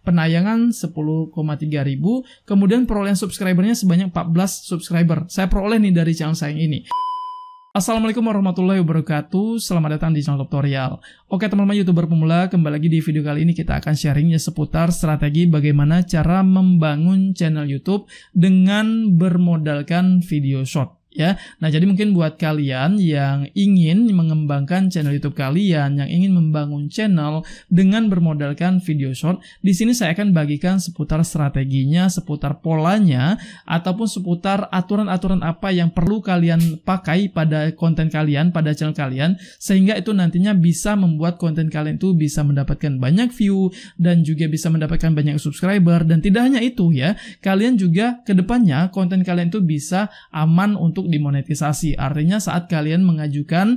penayangan 10,3 ribu, kemudian perolehan subscribernya sebanyak 14 subscriber. Saya peroleh nih dari channel saya yang ini. Assalamualaikum warahmatullahi wabarakatuh, selamat datang di channel tutorial. Oke teman-teman YouTuber pemula, kembali lagi di video kali ini kita akan sharingnya seputar strategi bagaimana cara membangun channel YouTube dengan bermodalkan video short. Ya, nah jadi mungkin buat kalian yang ingin mengembangkan channel YouTube kalian, yang ingin membangun channel dengan bermodalkan video short, di sini saya akan bagikan seputar strateginya, seputar polanya, ataupun seputar aturan-aturan apa yang perlu kalian pakai pada konten kalian, pada channel kalian, sehingga itu nantinya bisa membuat konten kalian itu bisa mendapatkan banyak view dan juga bisa mendapatkan banyak subscriber. Dan tidak hanya itu ya, kalian juga kedepannya konten kalian itu bisa aman untuk dimonetisasi. Artinya saat kalian mengajukan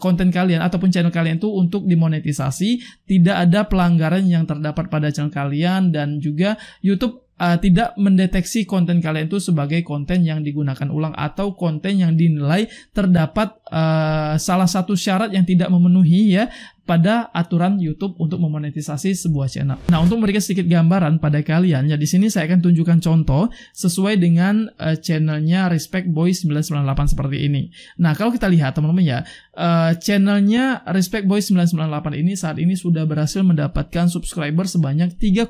konten kalian ataupun channel kalian itu untuk dimonetisasi, tidak ada pelanggaran yang terdapat pada channel kalian, dan juga YouTube tidak mendeteksi konten kalian itu sebagai konten yang digunakan ulang atau konten yang dinilai terdapat salah satu syarat yang tidak memenuhi ya pada aturan YouTube untuk memonetisasi sebuah channel. Nah, untuk memberikan sedikit gambaran pada kalian, ya di sini saya akan tunjukkan contoh sesuai dengan channelnya Respect Boys 998 seperti ini. Nah, kalau kita lihat teman-teman ya, channelnya Respect Boys 998 ini saat ini sudah berhasil mendapatkan subscriber sebanyak 3,6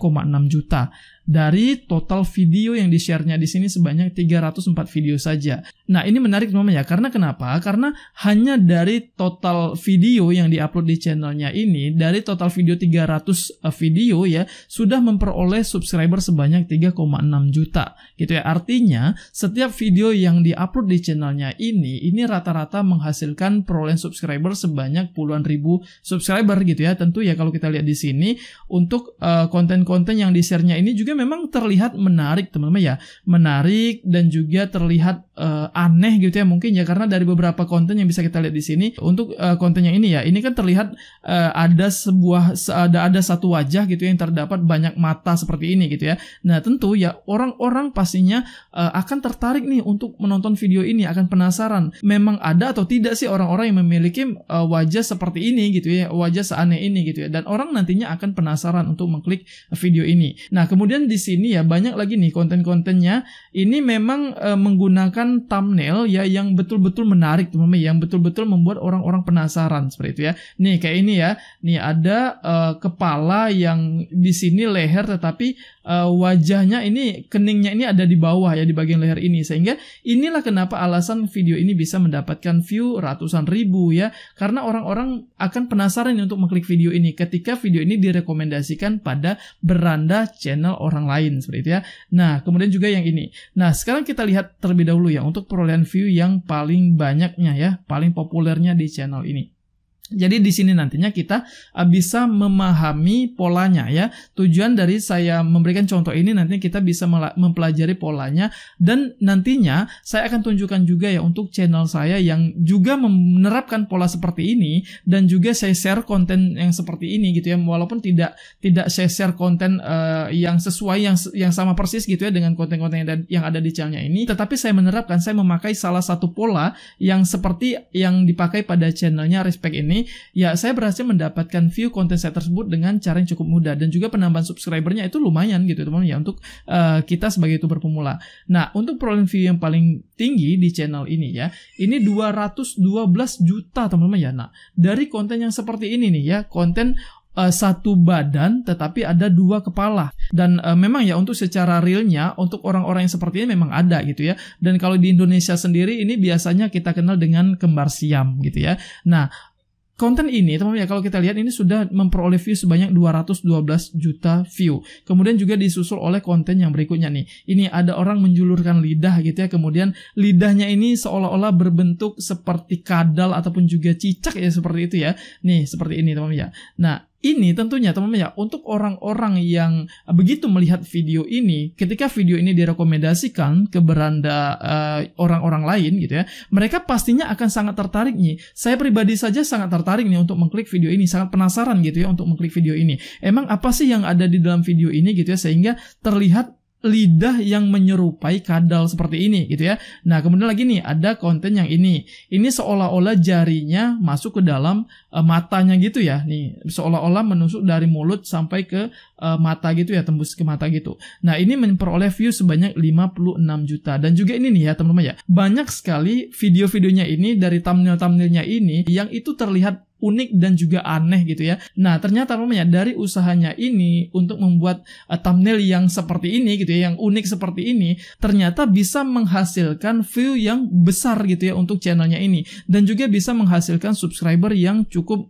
juta. Dari total video yang di-share-nya di sini sebanyak 304 video saja. Nah, ini menarik teman-teman ya, karena kenapa? Karena hanya dari total video yang di-upload di channelnya ini, dari total video 300 video ya, sudah memperoleh subscriber sebanyak 3,6 juta. Gitu ya, artinya setiap video yang di-upload di channelnya ini rata-rata menghasilkan perolehan subscriber sebanyak puluhan ribu subscriber gitu ya. Tentu ya kalau kita lihat di sini, untuk konten-konten yang di-share-nya ini juga memang terlihat menarik teman-teman ya, menarik dan juga terlihat aneh gitu ya mungkin ya, karena dari beberapa konten yang bisa kita lihat di sini. Untuk konten yang ini ya, ini kan terlihat ada satu wajah gitu yang terdapat banyak mata seperti ini gitu ya. Nah tentu ya orang-orang pastinya akan tertarik nih untuk menonton video ini, akan penasaran memang ada atau tidak sih orang-orang yang memiliki wajah seperti ini gitu ya, wajah seaneh ini gitu ya, dan orang nantinya akan penasaran untuk mengklik video ini. Nah kemudian di sini ya banyak lagi nih konten-kontennya ini memang menggunakan thumbnail ya yang betul-betul menarik teman-teman, yang betul-betul membuat orang-orang penasaran seperti itu ya. Nih kayak ini ya, nih ada kepala yang di sini leher, tetapi wajahnya ini, keningnya ini ada di bawah ya, di bagian leher ini, sehingga inilah kenapa alasan video ini bisa mendapatkan view ratusan ribu ya, karena orang-orang akan penasaran untuk mengklik video ini ketika video ini direkomendasikan pada beranda channel orang lain seperti itu ya. Nah kemudian juga yang ini. Nah sekarang kita lihat terlebih dahulu ya untuk perolehan view yang paling banyaknya ya, paling populernya di channel ini. Jadi di sini nantinya kita bisa memahami polanya ya. Tujuan dari saya memberikan contoh ini nantinya kita bisa mempelajari polanya, dan nantinya saya akan tunjukkan juga ya untuk channel saya yang juga menerapkan pola seperti ini, dan juga saya share konten yang seperti ini gitu ya. Walaupun tidak saya share konten yang sesuai yang sama persis gitu ya dengan konten-konten yang ada di channelnya ini, tetapi saya menerapkan, saya memakai salah satu pola yang seperti yang dipakai pada channelnya Respect ini. Ya saya berhasil mendapatkan view konten saya tersebut dengan cara yang cukup mudah, dan juga penambahan subscribernya itu lumayan gitu teman-teman ya untuk kita sebagai YouTuber pemula. Nah untuk perolehan view yang paling tinggi di channel ini ya, ini 212 juta teman-teman ya. Nah dari konten yang seperti ini nih ya, konten satu badan tetapi ada dua kepala, dan memang ya untuk secara realnya untuk orang-orang yang seperti ini memang ada gitu ya. Dan kalau di Indonesia sendiri ini biasanya kita kenal dengan kembar siam gitu ya. Nah konten ini teman-teman ya, kalau kita lihat ini sudah memperoleh view sebanyak 212 juta view. Kemudian juga disusul oleh konten yang berikutnya nih. Ini ada orang menjulurkan lidah gitu ya. Kemudian lidahnya ini seolah-olah berbentuk seperti kadal ataupun juga cicak ya, seperti itu ya. Nih seperti ini teman-teman ya. Nah ini tentunya teman-teman ya, untuk orang-orang yang begitu melihat video ini, ketika video ini direkomendasikan ke beranda orang-orang lain gitu ya, mereka pastinya akan sangat tertarik nih. Saya pribadi saja sangat tertarik nih untuk mengklik video ini, sangat penasaran gitu ya untuk mengklik video ini. Emang apa sih yang ada di dalam video ini gitu ya, sehingga terlihat lidah yang menyerupai kadal seperti ini gitu ya. Nah, kemudian lagi nih ada konten yang ini seolah-olah jarinya masuk ke dalam matanya gitu ya. Nih, seolah-olah menusuk dari mulut sampai ke mata gitu ya, tembus ke mata gitu. Nah, ini memperoleh view sebanyak 56 juta. Dan juga ini nih ya teman-teman ya, banyak sekali video-videonya ini dari thumbnail-thumbnailnya ini yang itu terlihat unik dan juga aneh gitu ya. Nah, ternyata teman-teman ya, dari usahanya ini untuk membuat thumbnail yang seperti ini gitu ya, yang unik seperti ini, ternyata bisa menghasilkan view yang besar gitu ya untuk channelnya ini, dan juga bisa menghasilkan subscriber yang cukup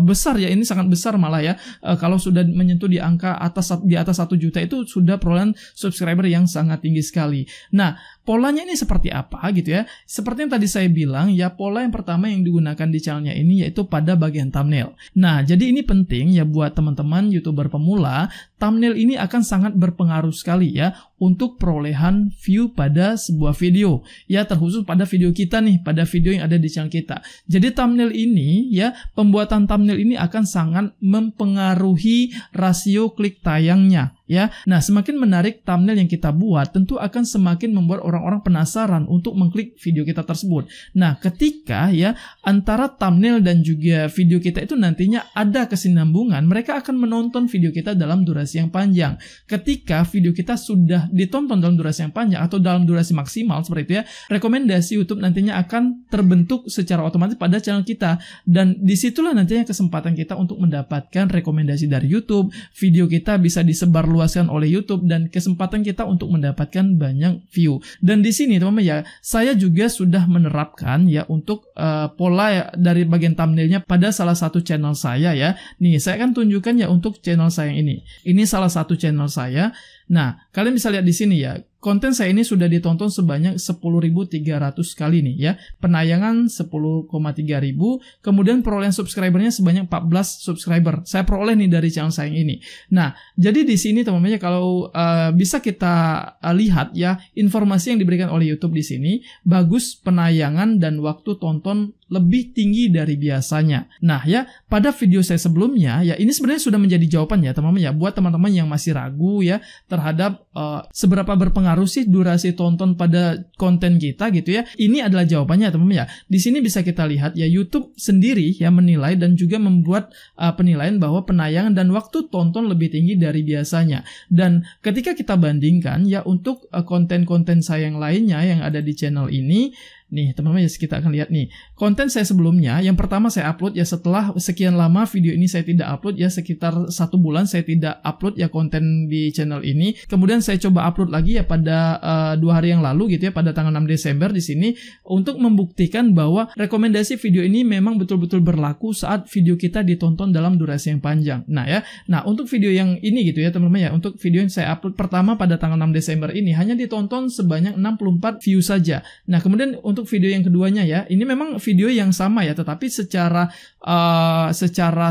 besar ya, ini sangat besar malah ya. Kalau sudah menyentuh di angka di atas 1 juta itu sudah perolehan subscriber yang sangat tinggi sekali. Nah, polanya ini seperti apa gitu ya? Seperti yang tadi saya bilang ya, pola yang pertama yang digunakan di channelnya ini yaitu pada bagian thumbnail. Nah, jadi ini penting ya buat teman-teman YouTuber pemula. Thumbnail ini akan sangat berpengaruh sekali ya untuk perolehan view pada sebuah video ya, terkhusus pada video kita nih, pada video yang ada di channel kita. Jadi thumbnail ini ya, pembuatan thumbnail ini akan sangat mempengaruhi rasio klik tayangnya ya. Nah, semakin menarik thumbnail yang kita buat, tentu akan semakin membuat orang-orang penasaran untuk mengklik video kita tersebut. Nah, ketika ya antara thumbnail dan juga video kita itu nantinya ada kesinambungan, mereka akan menonton video kita dalam durasi yang panjang. Ketika video kita sudah ditonton dalam durasi yang panjang atau dalam durasi maksimal seperti itu ya, rekomendasi YouTube nantinya akan terbentuk secara otomatis pada channel kita, dan disitulah nantinya kesempatan kita untuk mendapatkan rekomendasi dari YouTube, video kita bisa disebarluaskan oleh YouTube, dan kesempatan kita untuk mendapatkan banyak view. Dan di sini teman-teman ya, saya juga sudah menerapkan ya untuk pola ya, dari bagian thumbnailnya pada salah satu channel saya ya. Nih, saya akan tunjukkan ya untuk channel saya ini. Ini salah satu channel saya. Nah, kalian bisa lihat di sini ya, konten saya ini sudah ditonton sebanyak 10.300 kali nih ya. Penayangan 10,3 ribu, kemudian perolehan subscribernya sebanyak 14 subscriber. Saya peroleh nih dari channel saya ini. Nah, jadi di sini teman-teman ya, kalau bisa kita lihat ya, informasi yang diberikan oleh YouTube di sini bagus, penayangan dan waktu tonton lebih tinggi dari biasanya. Nah ya, pada video saya sebelumnya ya, ini sebenarnya sudah menjadi jawaban ya teman-teman ya, buat teman-teman yang masih ragu ya terhadap seberapa berpengaruh sih durasi tonton pada konten kita gitu ya. Ini adalah jawabannya teman-teman ya. Di sini bisa kita lihat ya, YouTube sendiri ya menilai dan juga membuat penilaian bahwa penayangan dan waktu tonton lebih tinggi dari biasanya. Dan ketika kita bandingkan ya untuk konten-konten saya yang lainnya yang ada di channel ini, nih teman-teman ya, kita akan lihat nih konten saya sebelumnya. Yang pertama saya upload ya setelah sekian lama video ini saya tidak upload ya, sekitar 1 bulan saya tidak upload ya konten di channel ini. Kemudian saya coba upload lagi ya pada 2 hari yang lalu gitu ya, pada tanggal 6 Desember di sini, untuk membuktikan bahwa rekomendasi video ini memang betul-betul berlaku saat video kita ditonton dalam durasi yang panjang. Nah ya, nah untuk video yang ini gitu ya teman-teman ya, untuk video yang saya upload pertama pada tanggal 6 Desember ini hanya ditonton sebanyak 64 view saja. Nah, kemudian untuk video yang keduanya ya, ini memang video yang sama ya, tetapi secara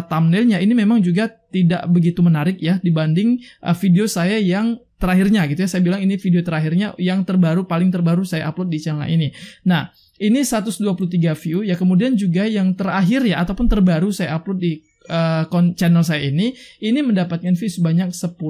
thumbnailnya ini memang juga tidak begitu menarik ya dibanding video saya yang terakhirnya gitu ya. Saya bilang ini video terakhirnya yang terbaru, paling terbaru saya upload di channel ini. Nah, ini 123 view ya. Kemudian juga yang terakhir ya, ataupun terbaru saya upload di channel saya ini mendapatkan view sebanyak 10.000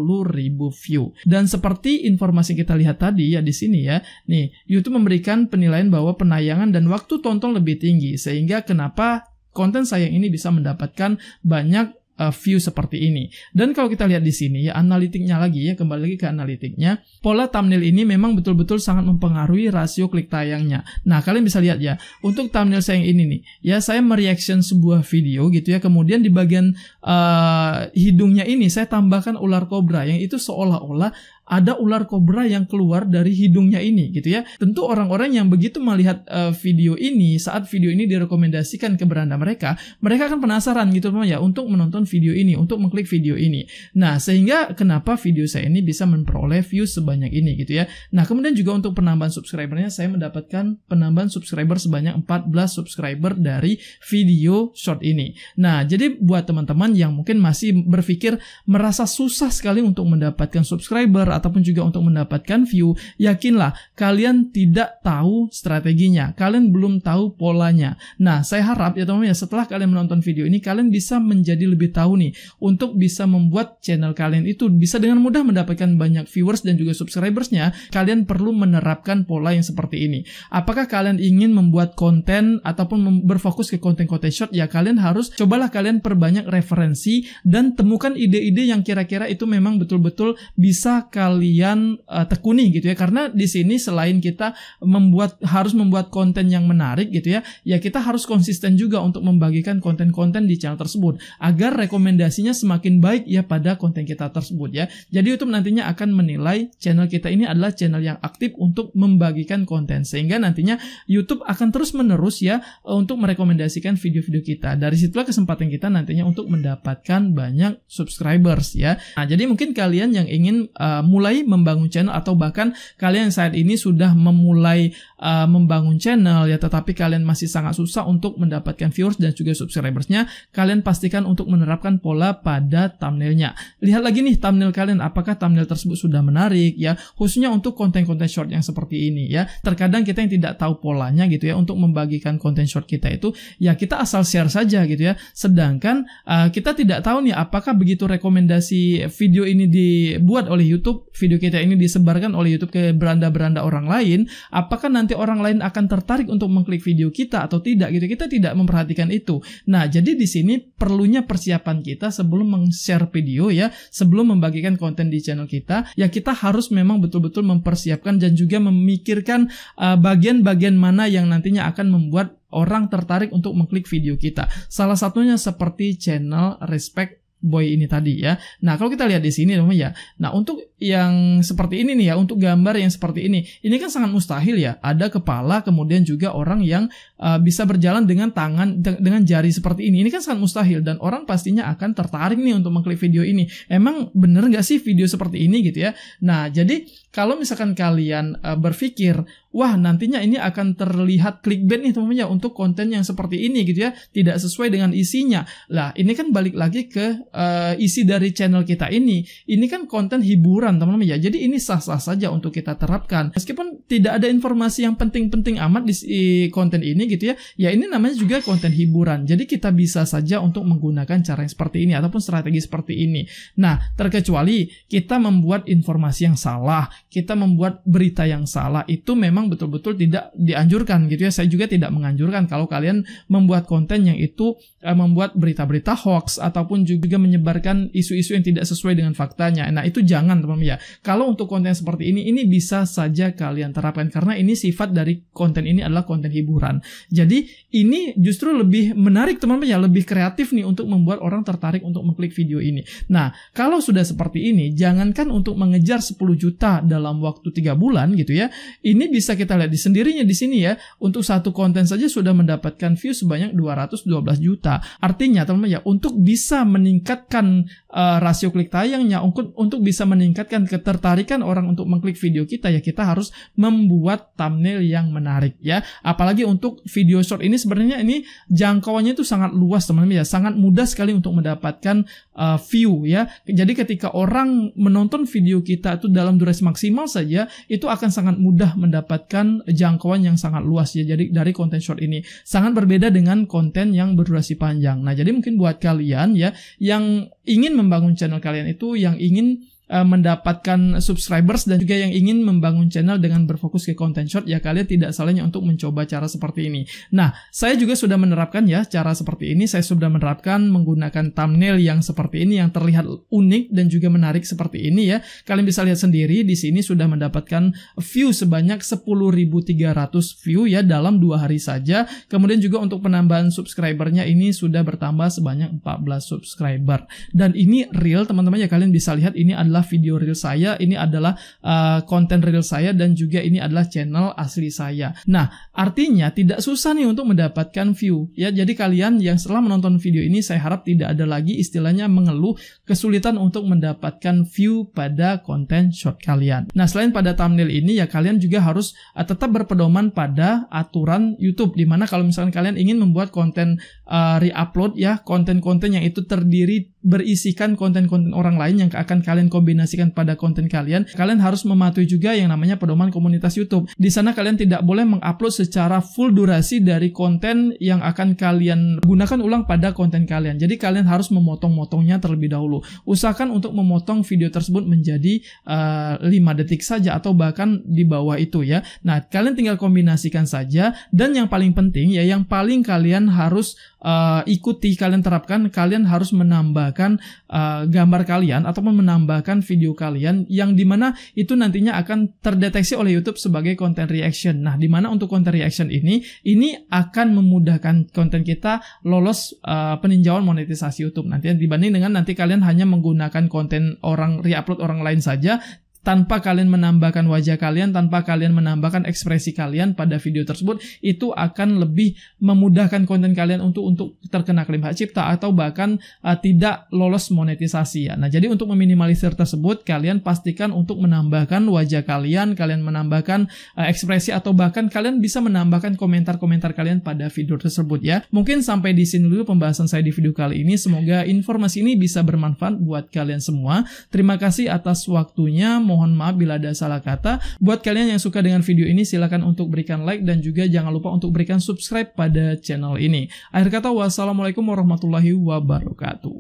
view. Dan seperti informasi kita lihat tadi ya di sini ya, nih YouTube memberikan penilaian bahwa penayangan dan waktu tonton lebih tinggi, sehingga kenapa konten saya ini bisa mendapatkan banyak view seperti ini. Dan kalau kita lihat di sini ya, analitiknya lagi ya, kembali lagi ke analitiknya, pola thumbnail ini memang betul-betul sangat mempengaruhi rasio klik tayangnya. Nah, kalian bisa lihat ya, untuk thumbnail saya yang ini nih ya, saya mereaction sebuah video gitu ya, kemudian di bagian hidungnya ini saya tambahkan ular kobra, yang itu seolah-olah ada ular kobra yang keluar dari hidungnya ini gitu ya. Tentu orang-orang yang begitu melihat video ini, saat video ini direkomendasikan ke beranda mereka akan penasaran gitu teman ya untuk menonton video ini, untuk mengklik video ini. Nah, sehingga kenapa video saya ini bisa memperoleh view sebanyak ini gitu ya. Nah, kemudian juga untuk penambahan subscribernya, saya mendapatkan penambahan subscriber sebanyak 14 subscriber dari video short ini. Nah, jadi buat teman-teman yang mungkin masih berpikir merasa susah sekali untuk mendapatkan subscriber ataupun juga untuk mendapatkan view, yakinlah kalian tidak tahu strateginya, kalian belum tahu polanya. Nah, saya harap ya teman-teman ya, setelah kalian menonton video ini, kalian bisa menjadi lebih tahu nih untuk bisa membuat channel kalian itu bisa dengan mudah mendapatkan banyak viewers dan juga subscribersnya. Kalian perlu menerapkan pola yang seperti ini. Apakah kalian ingin membuat konten ataupun berfokus ke konten-konten short, ya kalian harus cobalah kalian perbanyak referensi dan temukan ide-ide yang kira-kira itu memang betul-betul bisa kalian tekuni gitu ya. Karena di sini selain kita harus membuat konten yang menarik gitu ya, ya kita harus konsisten juga untuk membagikan konten-konten di channel tersebut agar rekomendasinya semakin baik ya pada konten kita tersebut ya. Jadi YouTube nantinya akan menilai channel kita ini adalah channel yang aktif untuk membagikan konten, sehingga nantinya YouTube akan terus-menerus ya untuk merekomendasikan video-video kita. Dari situlah kesempatan kita nantinya untuk mendapatkan banyak subscribers ya. Nah, jadi mungkin kalian yang ingin mulai membangun channel, atau bahkan kalian saat ini sudah memulai membangun channel ya, tetapi kalian masih sangat susah untuk mendapatkan viewers dan juga subscribersnya, kalian pastikan untuk menerapkan pola pada thumbnailnya. Lihat lagi nih thumbnail kalian, apakah thumbnail tersebut sudah menarik ya, khususnya untuk konten-konten short yang seperti ini ya. Terkadang kita yang tidak tahu polanya gitu ya untuk membagikan konten short kita itu, ya kita asal share saja gitu ya. Sedangkan kita tidak tahu nih apakah begitu rekomendasi video ini dibuat oleh YouTube, video kita ini disebarkan oleh YouTube ke beranda-beranda orang lain, apakah nanti orang lain akan tertarik untuk mengklik video kita atau tidak gitu. Kita tidak memperhatikan itu. Nah, jadi di sini perlunya persiapan kita sebelum meng-share video ya, sebelum membagikan konten di channel kita, ya kita harus memang betul-betul mempersiapkan dan juga memikirkan bagian-bagian mana yang nantinya akan membuat orang tertarik untuk mengklik video kita. Salah satunya seperti channel Respect Boy ini tadi ya. Nah, kalau kita lihat di sini teman-teman ya. Nah, untuk yang seperti ini nih ya, untuk gambar yang seperti ini kan sangat mustahil ya. Ada kepala, kemudian juga orang yang bisa berjalan dengan tangan, dengan jari seperti ini. Ini kan sangat mustahil dan orang pastinya akan tertarik nih untuk mengklik video ini. Emang bener nggak sih video seperti ini gitu ya? Nah, jadi kalau misalkan kalian berpikir, wah nantinya ini akan terlihat clickbait nih teman-teman ya untuk konten yang seperti ini gitu ya, tidak sesuai dengan isinya. Lah, ini kan balik lagi ke isi dari channel kita ini. Ini kan konten hiburan teman-teman ya. Jadi ini sah-sah saja untuk kita terapkan. Meskipun tidak ada informasi yang penting-penting amat di konten ini gitu ya. Ya ini namanya juga konten hiburan. Jadi kita bisa saja untuk menggunakan cara yang seperti ini ataupun strategi seperti ini. Nah, terkecuali kita membuat informasi yang salah, kita membuat berita yang salah, itu memang betul-betul tidak dianjurkan gitu ya. Saya juga tidak menganjurkan kalau kalian membuat konten yang itu membuat berita-berita hoax ataupun juga menyebarkan isu-isu yang tidak sesuai dengan faktanya. Nah, itu jangan teman-teman ya. Kalau untuk konten seperti ini bisa saja kalian terapkan karena ini sifat dari konten ini adalah konten hiburan. Jadi ini justru lebih menarik teman-teman ya, lebih kreatif nih untuk membuat orang tertarik untuk mengklik video ini. Nah, kalau sudah seperti ini, jangankan untuk mengejar 10 juta dalam waktu 3 bulan gitu ya. Ini bisa kita lihat di sendirinya di sini ya. Untuk satu konten saja sudah mendapatkan view sebanyak 212 juta. Artinya teman-teman ya, untuk bisa meningkatkan rasio klik tayangnya, untuk bisa meningkatkan ketertarikan orang untuk mengklik video kita, ya kita harus membuat thumbnail yang menarik ya. Apalagi untuk video short ini sebenarnya ini jangkauannya itu sangat luas teman-teman ya, sangat mudah sekali untuk mendapatkan view ya. Jadi ketika orang menonton video kita itu dalam durasi maksimal saja, itu akan sangat mudah mendapatkan jangkauan yang sangat luas ya. Jadi dari konten short ini sangat berbeda dengan konten yang berdurasi panjang. Nah, jadi mungkin buat kalian ya yang ingin membangun channel kalian itu, yang ingin mendapatkan subscribers dan juga yang ingin membangun channel dengan berfokus ke konten short, ya kalian tidak salahnya untuk mencoba cara seperti ini. Nah, saya juga sudah menerapkan ya cara seperti ini. Saya sudah menerapkan menggunakan thumbnail yang seperti ini yang terlihat unik dan juga menarik seperti ini ya. Kalian bisa lihat sendiri di sini sudah mendapatkan view sebanyak 10.300 view ya dalam 2 hari saja. Kemudian juga untuk penambahan subscribernya ini sudah bertambah sebanyak 14 subscriber. Dan ini real teman-teman ya, kalian bisa lihat ini adalah video real saya, ini adalah konten real saya, dan juga ini adalah channel asli saya. Nah, artinya tidak susah nih untuk mendapatkan view ya. Jadi kalian yang setelah menonton video ini, saya harap tidak ada lagi istilahnya mengeluh kesulitan untuk mendapatkan view pada konten short kalian. Nah, selain pada thumbnail ini ya, kalian juga harus tetap berpedoman pada aturan YouTube, dimana kalau misalkan kalian ingin membuat konten re-upload ya, konten-konten yang itu terdiri berisikan konten-konten orang lain yang akan kalian kombinasikan pada konten kalian, kalian harus mematuhi juga yang namanya pedoman komunitas YouTube. Di sana kalian tidak boleh mengupload secara full durasi dari konten yang akan kalian gunakan ulang pada konten kalian. Jadi kalian harus memotong-motongnya terlebih dahulu. Usahakan untuk memotong video tersebut menjadi 5 detik saja atau bahkan di bawah itu ya. Nah, kalian tinggal kombinasikan saja, dan yang paling penting ya, yang paling kalian harus ikuti, kalian terapkan, kalian harus menambahkan gambar kalian ataupun menambahkan video kalian yang dimana itu nantinya akan terdeteksi oleh YouTube sebagai content reaction. Nah, dimana untuk content reaction ini akan memudahkan konten kita lolos peninjauan monetisasi YouTube nanti, dibanding dengan nanti kalian hanya menggunakan konten orang, reupload orang lain saja tanpa kalian menambahkan wajah kalian, tanpa kalian menambahkan ekspresi kalian pada video tersebut. Itu akan lebih memudahkan konten kalian untuk terkena klaim hak cipta atau bahkan tidak lolos monetisasi ya. Nah, jadi untuk meminimalisir tersebut, kalian pastikan untuk menambahkan wajah kalian menambahkan ekspresi, atau bahkan kalian bisa menambahkan komentar-komentar kalian pada video tersebut ya. Mungkin sampai di sini dulu pembahasan saya di video kali ini. Semoga informasi ini bisa bermanfaat buat kalian semua. Terima kasih atas waktunya. Mohon maaf bila ada salah kata. Buat kalian yang suka dengan video ini, silakan untuk berikan like dan juga jangan lupa untuk berikan subscribe pada channel ini. Akhir kata, wassalamualaikum warahmatullahi wabarakatuh.